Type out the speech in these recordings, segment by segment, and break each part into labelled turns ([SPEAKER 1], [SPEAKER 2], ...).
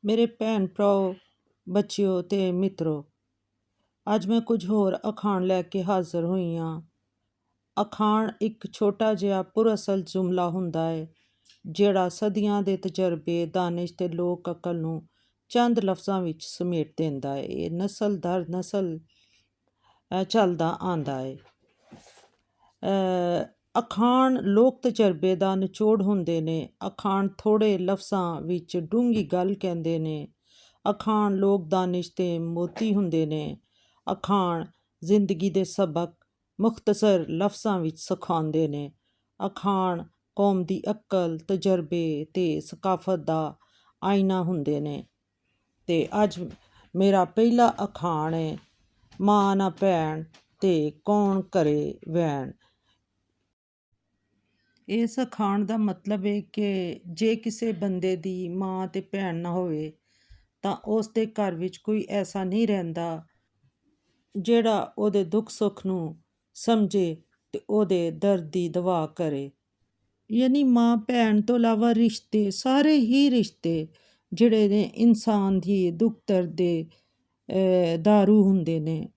[SPEAKER 1] ਮੇਰੇ ਭੈਣ ਭਰਾਓ, ਬੱਚਿਓ ਤੇ ਮਿੱਤਰੋ, ਅੱਜ ਮੈਂ ਕੁਝ ਹੋਰ ਅਖਾਣ ਲੈ ਕੇ ਹਾਜ਼ਰ ਹੋਈ ਹਾਂ। ਅਖਾਣ ਇੱਕ ਛੋਟਾ ਜਿਹਾ ਪੁਰਅਸਲ ਜੁਮਲਾ ਹੁੰਦਾ ਹੈ ਜਿਹੜਾ ਸਦੀਆਂ ਦੇ ਤਜਰਬੇ, ਦਾਨਿਸ਼ ਤੇ ਲੋਕ ਅਕਲ ਨੂੰ ਚੰਦ ਲਫ਼ਜ਼ਾਂ ਵਿੱਚ ਸਮੇਟ ਦਿੰਦਾ ਹੈ। ਇਹ ਨਸਲ ਦਰ ਨਸਲ ਚੱਲਦਾ ਆਂਦਾ ਹੈ। ਅਖਾਣ ਲੋਕ ਤਜਰਬੇ ਦਾ ਨਿਚੋੜ ਹੁੰਦੇ ਨੇ। ਅਖਾਣ ਥੋੜ੍ਹੇ ਲਫ਼ਜ਼ਾਂ ਵਿੱਚ ਡੂੰਘੀ ਗੱਲ ਕਹਿੰਦੇ ਨੇ। ਅਖਾਣ ਲੋਕ ਦਾਨਿਸ਼ ਤੇ ਮੋਤੀ ਹੁੰਦੇ ਨੇ। ਅਖਾਣ ਜ਼ਿੰਦਗੀ ਦੇ ਸਬਕ ਮੁਖਤਸਰ ਲਫ਼ਜ਼ਾਂ ਵਿੱਚ ਸਿਖਾਉਂਦੇ ਨੇ। ਅਖਾਣ ਕੌਮ ਦੀ ਅਕਲ, ਤਜਰਬੇ ਤੇ ਸਕਾਫਤ ਦਾ ਆਇਨਾ ਹੁੰਦੇ ਨੇ। ਤੇ ਅੱਜ ਮੇਰਾ ਪਹਿਲਾ ਅਖਾਣ ਹੈ, ਮਾਂ ਨਾ ਭੈਣ ਤੇ ਕੌਣ ਕਰੇ ਵੈਣ। ਇਸ ਅਖਾਣ ਦਾ ਮਤਲਬ ਹੈ ਕਿ ਜੇ ਕਿਸੇ ਬੰਦੇ ਦੀ ਮਾਂ ਤੇ ਭੈਣ ਨਾ ਹੋਵੇ ਤਾਂ ਉਸ ਦੇ ਘਰ ਵਿੱਚ ਕੋਈ ਐਸਾ ਨਹੀਂ ਰਹਿੰਦਾ ਜਿਹੜਾ ਉਹਦੇ ਦੁੱਖ ਸੁੱਖ ਨੂੰ ਸਮਝੇ ਤੇ ਉਹਦੇ ਦਰਦ ਦੀ ਦਵਾ ਕਰੇ। ਯਾਨੀ ਮਾਂ ਭੈਣ ਤੋਂ ਇਲਾਵਾ ਰਿਸ਼ਤੇ, ਸਾਰੇ ਹੀ ਰਿਸ਼ਤੇ ਜਿਹੜੇ ਨੇ ਇਨਸਾਨ ਦੀ ਦੁੱਖ ਦਰਦ ਦੇ ਦਾਰੂ ਹੁੰਦੇ ਨੇ।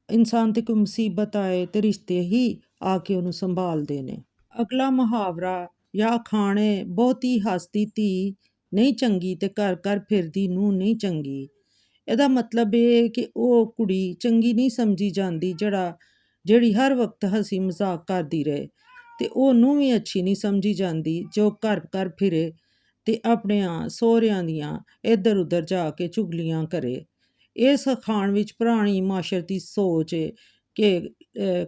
[SPEAKER 1] ਇਨਸਾਨ 'ਤੇ ਕੋਈ ਮੁਸੀਬਤ ਆਏ ਤੇ ਰਿਸ਼ਤੇ ਹੀ ਆ ਕੇ ਉਹਨੂੰ ਸੰਭਾਲਦੇ ਨੇ। ਅਗਲਾ ਮੁਹਾਵਰਾ ਜਾਂ ਅਖਾਣ ਹੈ, ਬਹੁਤੀ ਹੱਸਦੀ ਧੀ ਨਹੀਂ ਚੰਗੀ ਤੇ ਘਰ ਘਰ ਫਿਰਦੀ ਨੂੰਹ ਨਹੀਂ ਚੰਗੀ। ਇਹਦਾ ਮਤਲਬ ਇਹ ਕਿ ਉਹ ਕੁੜੀ ਚੰਗੀ ਨਹੀਂ ਸਮਝੀ ਜਾਂਦੀ ਜਿਹੜੀ ਹਰ ਵਕਤ ਹੱਸੀ ਮਜ਼ਾਕ ਕਰਦੀ ਰਹੇ, ਤੇ ਉਹ ਨੂੰਹ ਵੀ ਅੱਛੀ ਨਹੀਂ ਸਮਝੀ ਜਾਂਦੀ ਜੋ ਘਰ ਘਰ ਫਿਰੇ ਤੇ ਆਪਣਿਆਂ ਸਹੁਰਿਆਂ ਦੀਆਂ ਇੱਧਰ ਉੱਧਰ ਜਾ ਕੇ ਚੁਗਲੀਆਂ ਕਰੇ। ਇਸ ਅਖਾਣ ਵਿੱਚ ਪੁਰਾਣੀ ਮਾਸ਼ਰਤੀ ਸੋਚ ਹੈ ਕਿ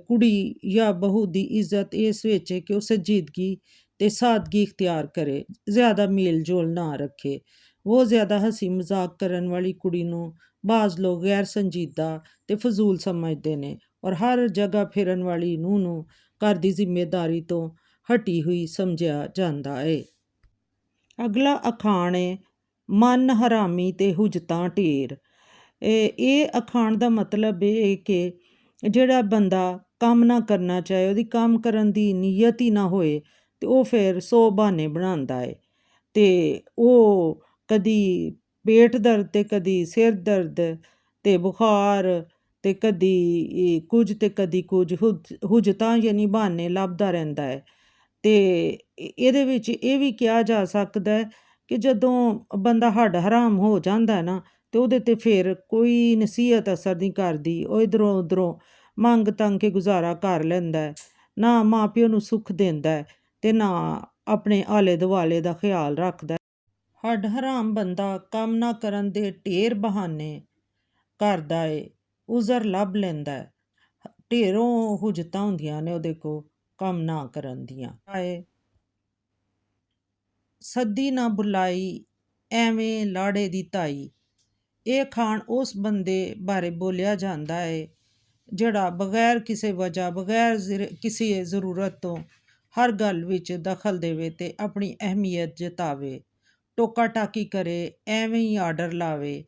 [SPEAKER 1] ਕੁੜੀ ਜਾਂ ਬਹੂ ਦੀ ਇੱਜ਼ਤ ਇਸ ਵਿੱਚ ਹੈ ਕਿ ਉਹ ਸੰਜੀਦਗੀ ਤੇ ਸਾਦਗੀ ਇਖਤਿਆਰ ਕਰੇ, ਜ਼ਿਆਦਾ ਮੇਲ ਜੋਲ ਨਾ ਰੱਖੇ। ਉਹ ਜ਼ਿਆਦਾ ਹੱਸੀ ਮਜ਼ਾਕ ਕਰਨ ਵਾਲੀ ਕੁੜੀ ਨੂੰ ਬਾਜ਼ ਲੋਕ ਗੈਰ ਸੰਜੀਦਾ ਤੇ ਫਜ਼ੂਲ ਸਮਝਦੇ ਨੇ, ਔਰ ਹਰ ਜਗ੍ਹਾ ਫਿਰਨ ਵਾਲੀ ਨੂੰਹ ਨੂੰ ਘਰ ਦੀ ਜ਼ਿੰਮੇਦਾਰੀ ਤੋਂ ਹਟੀ ਹੋਈ ਸਮਝਿਆ ਜਾਂਦਾ ਹੈ। ਅਗਲਾ ਅਖਾਣ ਹੈ, ਮਨ ਹਰਾਮੀ ਤੇ ਹੁਜਤਾਂ ਢੇਰ। ਇਹ ਅਖਾਣ ਦਾ ਮਤਲਬ ਇਹ ਹੈ ਕਿ ਜਿਹੜਾ ਬੰਦਾ ਕੰਮ ਨਾ ਕਰਨਾ ਚਾਹੇ, ਉਹਦੀ ਕੰਮ ਕਰਨ ਦੀ ਨੀਅਤ ਹੀ ਨਾ ਹੋਏ, ਤੇ ਉਹ ਫਿਰ 100 ਬਹਾਨੇ ਬਣਾਉਂਦਾ ਹੈ। ਤੇ ਉਹ ਕਦੀ ਪੇਟ ਦਰਦ ਤੇ ਕਦੀ ਸਿਰ ਦਰਦ ਤੇ ਬੁਖਾਰ ਤੇ ਕਦੀ ਕੁਝ ਤੇ ਕਦੀ ਕੁਝ ਹੁਜਤਾਂ ਯਾਨੀ ਬਹਾਨੇ ਲੱਭਦਾ ਰਹਿੰਦਾ ਹੈ। ਤੇ ਇਹਦੇ ਵਿੱਚ ਇਹ ਵੀ ਕਿਹਾ ਜਾ ਸਕਦਾ ਹੈ ਕਿ ਜਦੋਂ ਬੰਦਾ ਹੱਡ ਹਰਾਮ ਹੋ ਜਾਂਦਾ ਨਾ, ਤੇ ਉਹਦੇ ਤੇ ਫਿਰ ਕੋਈ ਨਸੀਹਤ ਅਸਰ ਨਹੀਂ ਕਰਦੀ। ਉਹ ਇੱਧਰੋਂ ਉੱਧਰੋਂ ਮੰਗ ਤੰਗ ਕੇ ਗੁਜ਼ਾਰਾ ਕਰ ਲੈਂਦਾ ਹੈ, ਨਾ ਮਾਂ ਪਿਓ ਨੂੰ ਸੁੱਖ ਦਿੰਦਾ ਹੈ ਤੇ ਨਾ ਆਪਣੇ ਆਲੇ ਦੁਆਲੇ ਦਾ ਖਿਆਲ ਰੱਖਦਾ। ਹੱਡ ਹਰਾਮ ਬੰਦਾ ਕੰਮ ਨਾ ਕਰਨ ਦੇ ਢੇਰ ਬਹਾਨੇ ਕਰਦਾ ਏ, ਉਜ਼ਰ ਲੱਭ ਲੈਂਦਾ ਹੈ। ਢੇਰੋਂ ਹੁਜਤਾਂ ਹੁੰਦੀਆਂ ਨੇ ਉਹਦੇ ਕੋਲ ਕੰਮ ਨਾ ਕਰਨ ਦੀਆਂ। ਸੱਦੀ ਨਾ ਬੁਲਾਈ ਐਵੇਂ ਲਾੜੇ ਦੀ ਤਾਈ। ਇਹ ਅਖਾਣ ਉਸ ਬੰਦੇ ਬਾਰੇ ਬੋਲਿਆ ਜਾਂਦਾ ਹੈ ਜਿਹੜਾ ਬਗੈਰ ਕਿਸੇ ਵਜ੍ਹਾ, ਬਗੈਰ ਕਿਸੇ ਜ਼ਰੂਰਤ ਤੋਂ ਹਰ ਗੱਲ ਵਿੱਚ ਦਖਲ ਦੇਵੇ ਤੇ ਆਪਣੀ ਅਹਿਮੀਅਤ ਜਤਾਵੇ, ਟੋਕਾ ਟਾਕੀ ਕਰੇ, ਐਵੇਂ ਹੀ ਆਰਡਰ ਲਾਵੇ।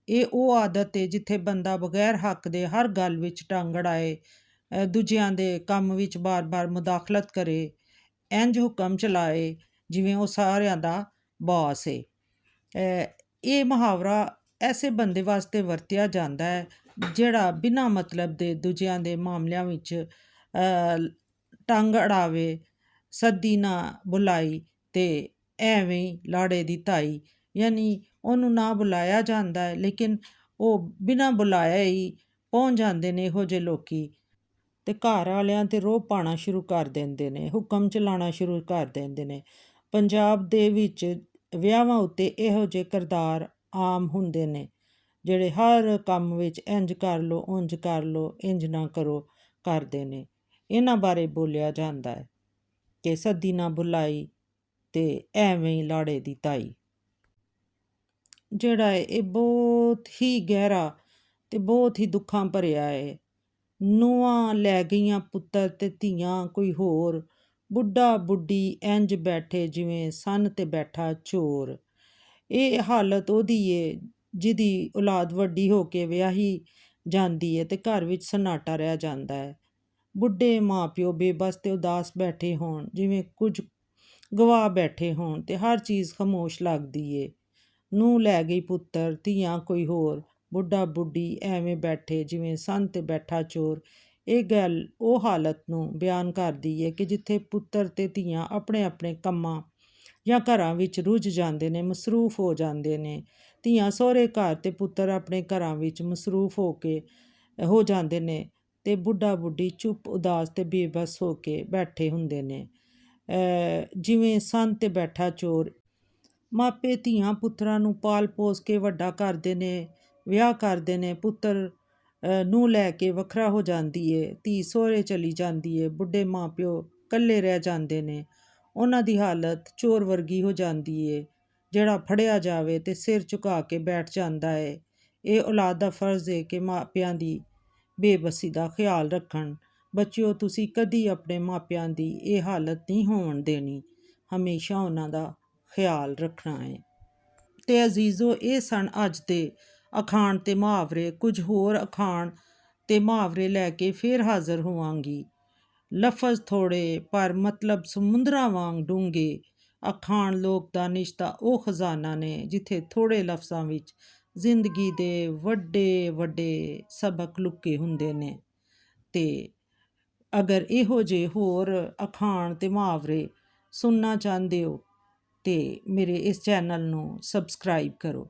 [SPEAKER 1] ਇਹ ਉਹ ਆਦਤ ਹੈ ਜਿੱਥੇ ਬੰਦਾ ਬਗੈਰ ਹੱਕ ਦੇ ਹਰ ਗੱਲ ਵਿੱਚ ਟੰਗ ਅੜਾਏ, ਦੂਜਿਆਂ ਦੇ ਕੰਮ ਵਿੱਚ ਬਾਰ-ਬਾਰ ਮੁਦਾਖਲਤ ਕਰੇ, ਇੰਝ ਹੁਕਮ ਚਲਾਏ ਜਿਵੇਂ ਉਹ ਸਾਰਿਆਂ ਦਾ ਬਾਸ ਹੈ। ਇਹ ਮੁਹਾਵਰਾ ਐਸੇ ਬੰਦੇ ਵਾਸਤੇ ਵਰਤਿਆ ਜਾਂਦਾ ਹੈ ਜਿਹੜਾ ਬਿਨਾਂ ਮਤਲਬ ਦੇ ਦੂਜਿਆਂ ਦੇ ਮਾਮਲਿਆਂ ਵਿੱਚ ਟੰਗ ਅੜਾਵੇ। ਸੱਦੀ ਨਾ ਬੁਲਾਈ ਤੇ ਐਵੇਂ ਲਾੜੇ ਦੀ ਤਾਈ, ਯਾਨੀ ਉਹਨੂੰ ਨਾ ਬੁਲਾਇਆ ਜਾਂਦਾ ਹੈ ਲੇਕਿਨ ਉਹ ਬਿਨਾਂ ਬੁਲਾਇਆ ਹੀ ਪਹੁੰਚ ਜਾਂਦੇ ਨੇ ਇਹੋ ਜਿਹੇ ਲੋਕੀ, ਤੇ ਘਰ ਵਾਲਿਆਂ ਤੇ ਰੋਹ ਪਾਉਣਾ ਸ਼ੁਰੂ ਕਰ ਦਿੰਦੇ ਨੇ, ਹੁਕਮ ਚਲਾਉਣਾ ਸ਼ੁਰੂ ਕਰ ਦਿੰਦੇ ਨੇ। ਪੰਜਾਬ ਦੇ ਵਿੱਚ ਵਿਆਹਾਂ ਉੱਤੇ ਇਹੋ ਜਿਹੇ ਕਿਰਦਾਰ ਆਮ ਹੁੰਦੇ ਨੇ ਜਿਹੜੇ ਹਰ ਕੰਮ ਵਿੱਚ ਇੰਝ ਕਰ ਲਓ, ਉਂਝ ਕਰ ਲਓ, ਇੰਝ ਨਾ ਕਰੋ ਕਰਦੇ ਨੇ। ਇਹਨਾਂ ਬਾਰੇ ਬੋਲਿਆ ਜਾਂਦਾ ਹੈ ਕਿ ਸੱਦੀ ਨਾ ਬੁਲਾਈ ਤੇ ਐਵੇਂ ਹੀ ਲਾੜੇ ਦੀ ਤਾਈ। ਜਿਹੜਾ ਹੈ ਇਹ ਬਹੁਤ ਹੀ ਗਹਿਰਾ ਤੇ ਬਹੁਤ ਹੀ ਦੁੱਖਾਂ ਭਰਿਆ ਹੈ। ਨੂੰਹਾਂ ਲੈ ਗਈਆਂ ਪੁੱਤਰ ਤੇ ਧੀਆਂ ਕੋਈ ਹੋਰ, ਬੁੱਢਾ ਬੁੱਢੀ ਇੰਝ ਬੈਠੇ ਜਿਵੇਂ ਸੰਨ ਤੇ ਬੈਠਾ ਚੋਰ। ਇਹ ਹਾਲਤ ਉਹਦੀ ਏ ਜਿਹਦੀ ਔਲਾਦ ਵੱਡੀ ਹੋ ਕੇ ਵਿਆਹੀ ਜਾਂਦੀ ਹੈ ਤੇ ਘਰ ਵਿੱਚ ਸਨਾਟਾ ਰਹਿ ਜਾਂਦਾ ਹੈ। ਬੁੱਢੇ ਮਾਂ ਪਿਓ ਬੇਬਸ ਤੇ ਉਦਾਸ ਬੈਠੇ ਹੋਣ, ਜਿਵੇਂ ਕੁਝ ਗਵਾ ਬੈਠੇ ਹੋਣ, ਤੇ ਹਰ ਚੀਜ਼ ਖਾਮੋਸ਼ ਲੱਗਦੀ ਏ। ਨੂੰਹ ਲੈ ਗਈ ਪੁੱਤਰ, ਧੀਆਂ ਕੋਈ ਹੋਰ, ਬੁੱਢਾ ਬੁੱਢੀ ਐਵੇਂ ਬੈਠੇ ਜਿਵੇਂ ਸੰਨ 'ਤੇ ਬੈਠਾ ਚੋਰ। ਇਹ ਗੱਲ ਉਹ ਹਾਲਤ ਨੂੰ ਬਿਆਨ ਕਰਦੀ ਹੈ ਕਿ ਜਿੱਥੇ ਪੁੱਤਰ ਤੇ ਧੀਆਂ ਆਪਣੇ ਆਪਣੇ ਕੰਮਾਂ ਜਾਂ ਘਰਾਂ ਵਿੱਚ ਰੁੱਝ ਜਾਂਦੇ ਨੇ, ਮਸਰੂਫ ਹੋ ਜਾਂਦੇ ਨੇ। ਧੀਆਂ ਸਹੁਰੇ ਘਰ ਤੇ ਪੁੱਤਰ ਆਪਣੇ ਘਰਾਂ ਵਿੱਚ ਮਸਰੂਫ ਹੋ ਜਾਂਦੇ ਨੇ, ਤੇ ਬੁੱਢਾ ਬੁੱਢੀ ਚੁੱਪ ਉਦਾਸ ਤੇ ਬੇਬਸ ਹੋ ਕੇ ਬੈਠੇ ਹੁੰਦੇ ਨੇ, ਜਿਵੇਂ ਸੰਨ 'ਤੇ ਬੈਠਾ ਚੋਰ। ਮਾਪੇ ਧੀਆਂ ਪੁੱਤਰਾਂ ਨੂੰ ਪਾਲ ਪੋਸ ਕੇ ਵੱਡਾ ਕਰਦੇ ਨੇ, ਵਿਆਹ ਕਰਦੇ ਨੇ। ਪੁੱਤਰ ਨੂੰਹ ਲੈ ਕੇ ਵੱਖਰਾ ਹੋ ਜਾਂਦੀ ਏ, ਧੀ ਸਹੁਰੇ ਚਲੀ ਜਾਂਦੀ ਏ, ਬੁੱਢੇ ਮਾਂ ਪਿਓ ਇਕੱਲੇ ਰਹਿ ਜਾਂਦੇ ਨੇ। ਉਹਨਾਂ ਦੀ ਹਾਲਤ ਚੋਰ ਵਰਗੀ ਹੋ ਜਾਂਦੀ ਏ, ਜਿਹੜਾ ਫੜਿਆ ਜਾਵੇ ਤੇ ਸਿਰ ਝੁਕਾ ਕੇ ਬੈਠ ਜਾਂਦਾ ਏ। ਇਹ ਔਲਾਦ ਦਾ ਫਰਜ਼ ਏ ਕਿ ਮਾਪਿਆਂ ਦੀ ਬੇਬਸੀ ਦਾ ਖਿਆਲ ਰੱਖਣ। ਬੱਚਿਓ, ਤੁਸੀਂ ਕਦੀ ਆਪਣੇ ਮਾਪਿਆਂ ਦੀ ਇਹ ਹਾਲਤ ਨਹੀਂ ਹੋਣ ਦੇਣੀ, ਹਮੇਸ਼ਾ ਉਹਨਾਂ ਦਾ ਖਿਆਲ ਰੱਖਣਾ ਹੈ। ਤੇ ਅਜ਼ੀਜ਼ੋ, ਇਹ ਸਨ ਅੱਜ ਦੇ ਅਖਾਣ ਤੇ ਮੁਹਾਵਰੇ। ਕੁਝ ਹੋਰ ਅਖਾਣ ਤੇ ਮੁਹਾਵਰੇ ਲੈ ਕੇ ਫੇਰ ਹਾਜ਼ਰ ਹੋਵਾਂਗੀ। ਲਫ਼ਜ਼ ਥੋੜ੍ਹੇ ਪਰ ਮਤਲਬ ਸਮੁੰਦਰਾਂ ਵਾਂਗ ਡੂੰਘੇ। ਅਖਾਣ ਲੋਕ ਦਾਨਿਸ਼ ਦਾ ਉਹ ਖਜ਼ਾਨਾ ਨੇ ਜਿੱਥੇ ਥੋੜ੍ਹੇ ਲਫ਼ਜ਼ਾਂ ਵਿੱਚ ਜ਼ਿੰਦਗੀ ਦੇ ਵੱਡੇ ਵੱਡੇ ਸਬਕ ਲੁਕੇ ਹੁੰਦੇ ਨੇ। ਤੇ ਅਗਰ ਇਹੋ ਜਿਹੇ ਹੋਰ ਅਖਾਣ ਤੇ ਮੁਹਾਵਰੇ ਸੁਣਨਾ ਚਾਹੁੰਦੇ ਹੋ ਤੇ ਮੇਰੇ ਇਸ ਚੈਨਲ ਨੂੰ ਸਬਸਕ੍ਰਾਈਬ ਕਰੋ।